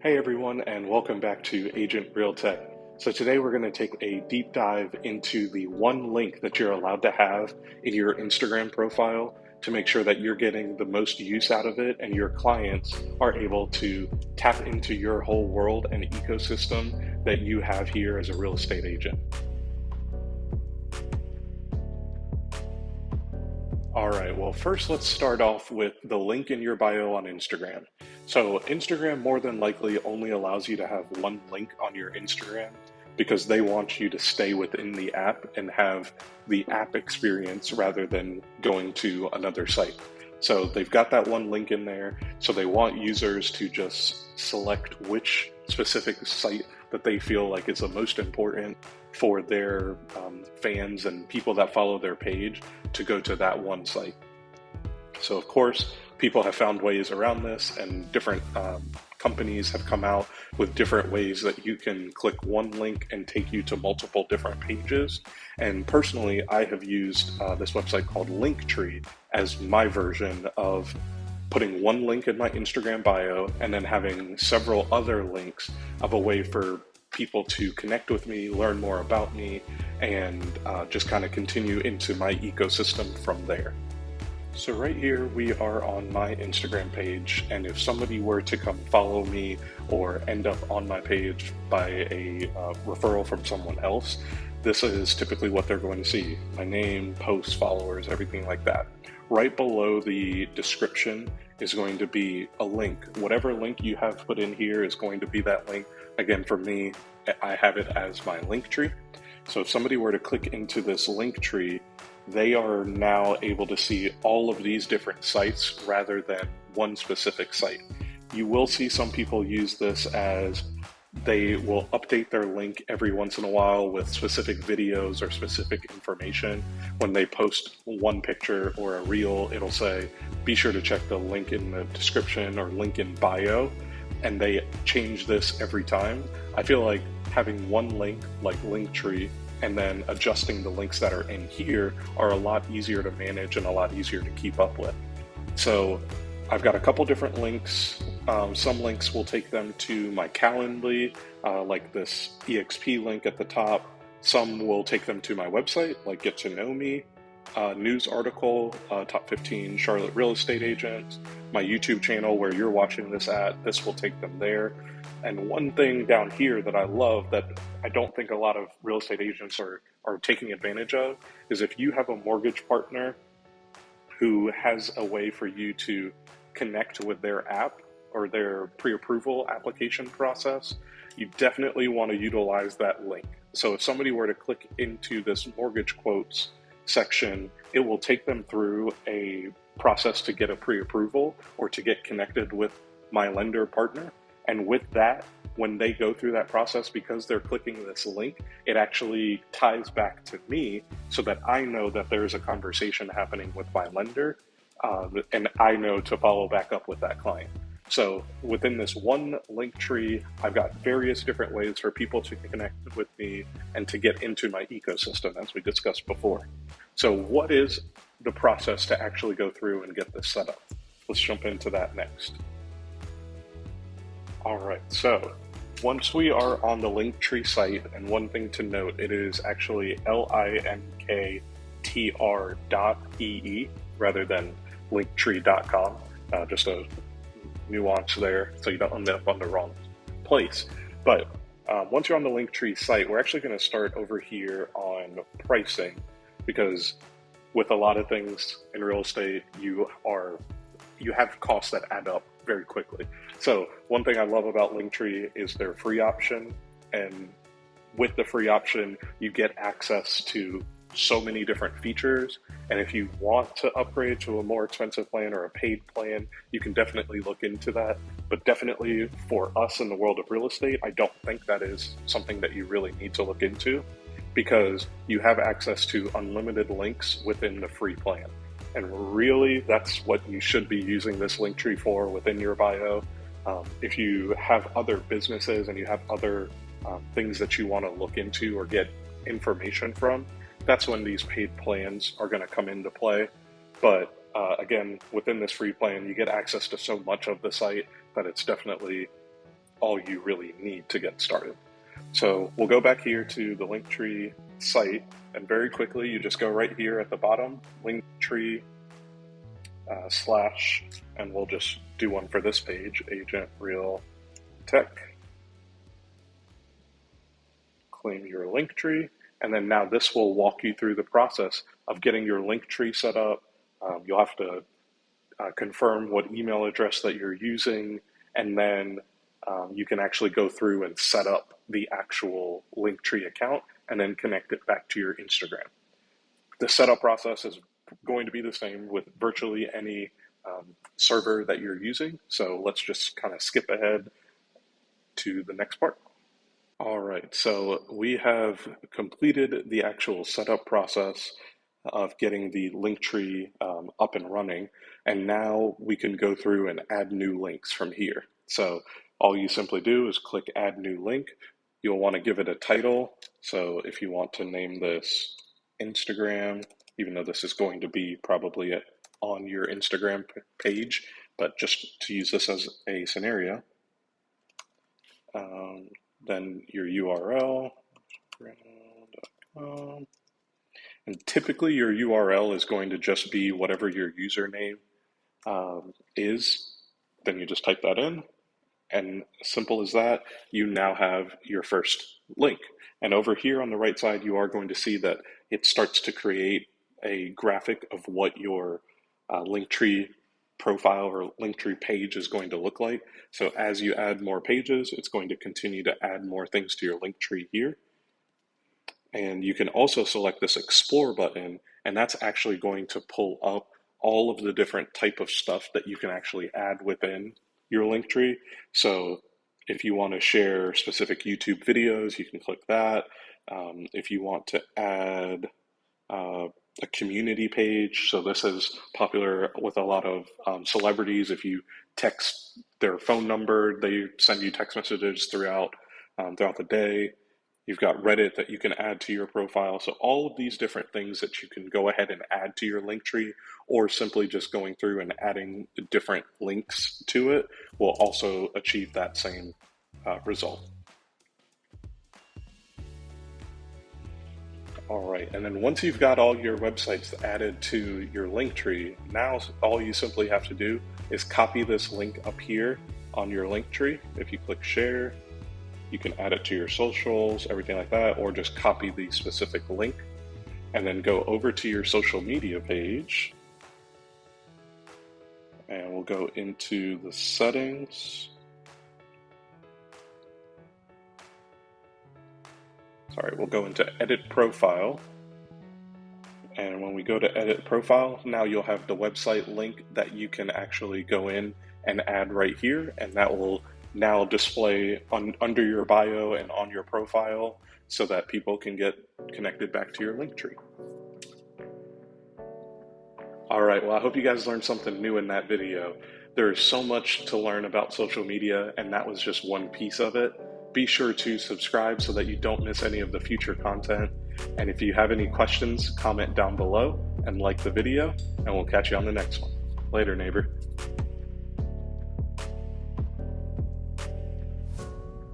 Hey everyone, and welcome back to Agent Real Tech. So today we're going to take a deep dive into the one link that you're allowed to have in your Instagram profile to make sure that you're getting the most use out of it and your clients are able to tap into your whole world and ecosystem that you have here as a real estate agent. All right, well, first let's start off with the link in your bio on Instagram. So, Instagram more than likely only allows you to have one link on your Instagram because they want you to stay within the app and have the app experience rather than going to another site. So, they've got that one link in there. So, they want users to just select which specific site that they feel like is the most important for their fans and people that follow their page to go to that one site. So, of course, people have found ways around this, and different companies have come out with different ways that you can click one link and take you to multiple different pages. And personally, I have used this website called Linktree as my version of putting one link in my Instagram bio and then having several other links of a way for people to connect with me, learn more about me, and just kind of continue into my ecosystem from there. So right here, we are on my Instagram page, and if somebody were to come follow me or end up on my page by a referral from someone else, this is typically what they're going to see: my name, posts, followers, everything like that. Right below the description is going to be a link. Whatever link you have put in here is going to be that link. Again, for me, I have it as my link tree. So if somebody were to click into this link tree, they are now able to see all of these different sites rather than one specific site. You will see some people use this as they will update their link every once in a while with specific videos or specific information. When they post one picture or a reel, it'll say, be sure to check the link in the description or link in bio, and they change this every time. I feel like having one link like Linktree and then adjusting the links that are in here are a lot easier to manage and a lot easier to keep up with. So I've got a couple different links. Some links will take them to my Calendly, like this EXP link at the top. Some will take them to my website, like Get to Know Me, news article, top 15 Charlotte real estate agents, my YouTube channel where you're watching this at, this will take them there. And one thing down here that I love that I don't think a lot of real estate agents are taking advantage of is if you have a mortgage partner who has a way for you to connect with their app or their pre-approval application process, you definitely want to utilize that link. So if somebody were to click into this mortgage quotes section, it will take them through a process to get a pre-approval or to get connected with my lender partner. And with that, when they go through that process, because they're clicking this link, it actually ties back to me so that I know that there's a conversation happening with my lender, and I know to follow back up with that client. So within this one link tree, I've got various different ways for people to connect with me and to get into my ecosystem, as we discussed before. So what is the process to actually go through and get this set up? Let's jump into that next. All right, so once we are on the Linktree site, and one thing to note, it is actually linktr.ee rather than linktree.com, just a nuance there so you don't end up on the wrong place. But once you're on the Linktree site, we're actually going to start over here on pricing, because with a lot of things in real estate, you have costs that add up very quickly. So one thing I love about Linktree is their free option, and with the free option, you get access to so many different features. And if you want to upgrade to a more expensive plan or a paid plan, you can definitely look into that. But definitely for us in the world of real estate, I don't think that is something that you really need to look into, because you have access to unlimited links within the free plan. And really, that's what you should be using this Linktree for within your bio. If you have other businesses and you have other things that you want to look into or get information from, that's when these paid plans are going to come into play. But again, within this free plan, you get access to so much of the site that it's definitely all you really need to get started. So we'll go back here to the Linktree site, and very quickly you just go right here at the bottom, Linktree slash, and we'll just do one for this page, Agent Real Tech. Claim your Linktree, and then now this will walk you through the process of getting your Linktree set up. You'll have to confirm what email address that you're using, and then you can actually go through and set up the actual Linktree account and then connect it back to your Instagram. The setup process is going to be the same with virtually any server that you're using. So let's just kind of skip ahead to the next part. All right, so we have completed the actual setup process of getting the Linktree up and running, and now we can go through and add new links from here. So all you simply do is click Add New Link. You'll want to give it a title. So if you want to name this Instagram, even though this is going to be probably on your Instagram page, but just to use this as a scenario, then your URL, and typically your URL is going to just be whatever your username is. Then you just type that in, and simple as that, you now have your first link. And over here on the right side, you are going to see that it starts to create a graphic of what your Linktree profile or Linktree page is going to look like. So as you add more pages, it's going to continue to add more things to your Linktree here. And you can also select this Explore button, and that's actually going to pull up all of the different type of stuff that you can actually add within your Linktree. So if you want to share specific YouTube videos, you can click that. If you want to add a community page, so this is popular with a lot of celebrities. If you text their phone number, they send you text messages throughout the day. You've got Reddit that you can add to your profile. So all of these different things that you can go ahead and add to your Linktree, or simply just going through and adding different links to it, will also achieve that same result. All right, and then once you've got all your websites added to your Linktree, now all you simply have to do is copy this link up here on your Linktree. If you click share, you can add it to your socials, everything like that, or just copy the specific link and then go over to your social media page. And we'll go into the settings. Sorry, we'll go into edit profile. And when we go to edit profile, now you'll have the website link that you can actually go in and add right here, and that will now display under your bio and on your profile so that people can get connected back to your Linktree. All right, well, I hope you guys learned something new in that video. There is so much to learn about social media, and that was just one piece of it. Be sure to subscribe so that you don't miss any of the future content. And if you have any questions, comment down below and like the video, and we'll catch you on the next one. Later, neighbor.